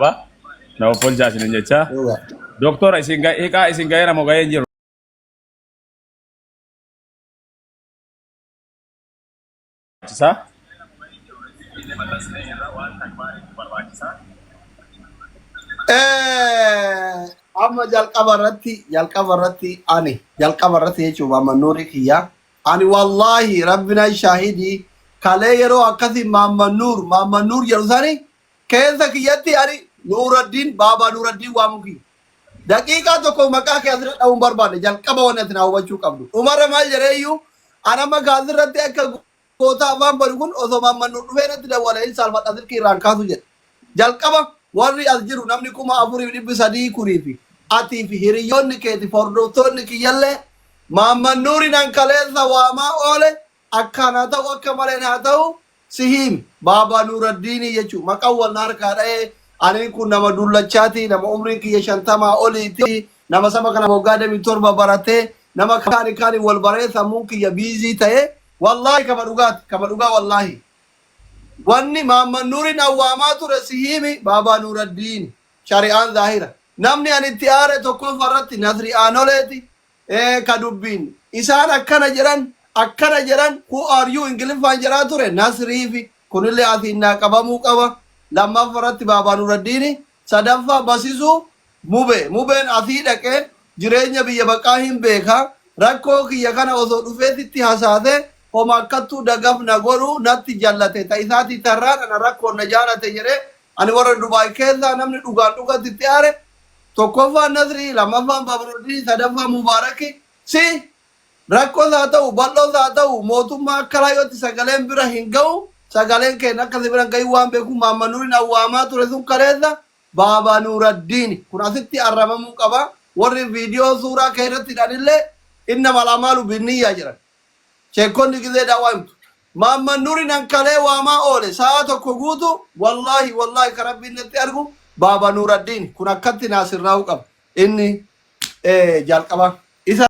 Ba? Na apologize nin jecha. Doctor isin gayera mo gayen jiru. Sa? Amma jalqabarratti jechuudha mannuuri kiyya. Ani wallahi rabbina shahidi kalee yeroo akkasi maamman nuur jedhu sani keessa kiyyatti ani Nuuraddiin baabaa Nuuraddiin waamu kiyya. Daqiiqaa tokko maqaa kee asirra dha'uun barbaade jalqaba wanti ati na hubachuu qabdu. Dhumarra maal jedheeyyuu ana maqaa asirratti akka goota afaan badu kun osoo maamman nuur dhufee natti dawwalee hin saalfadha sirkii irraan kaasu jedhe. Jalqaba warri as jiru namni 4,300 fi atii fi hiriyoonni keeti fordoftoonni kiyyallee maamman nuuriin hankaleessa waamaa oole akkaan haa ta'u akka maleen haa ta'u sihiim baabaa Nuuraddiinii jechuun maqaan wal na harkaa dha'ee ani kun nama dullachaati nama umriin kiyya 50 oliiti nama sama kana waggaa 27 baratee nama kaani wal baree sammuun kiyya biizii ta'e wallahi kama dhugaa wallahi. Wanni maamman nuuriin awwaamaa ture sihiimi baabaa Nuuraddiin shari'aan zaahira. Namni ani itti aare tokkoffaa irratti Nasri Aanoleeti ka dubbiin isaan akkana jedhan who are you ingiliffaan jedhaa ture Nasriifi kunillee asiin naa qabamuu qaba. Lammaffaa irratti baabaa Nuuraddiin sadaffaa basisuu mubeen asii dhaqee jireenya biyya baqaa hin beeka rakkoo kiyya kana osoo dhufeetitti hasaase homa akkattuu dagafna godhu natti jallate ta'isaati tarraan ana rakkoon na jaalate jedhee ani warra Dubaay keessaa namni dhugaan dhugatitti aare tokkoffaan Nasrii lammaffaan baabaa Nuuraddiin sadaffaan Mubaaraki si rakkoos haa ta'u bal'oos haa ta'u mootummaa akka raayyooti sagaleen bira hin ga'u sagaleen keenya akkasi bira ga'ii waan beeku maamman nuuriin awwaamaa ture sun kaleessa baabaa Nuuraddiin kun asitti arramamuu qaba warri viidiyoo suuraa keessatti hidhanillee innama lamaalu binniyyaa jiran. Sheekonni gizee daawwamtu maamman nuuriin hankalee waamaa oole sa'a tokko guutu wallahi ka rabbiin natti argu baabaa Nuuraddiin kun akkatti naasirraa'u qaba inni jalqaba.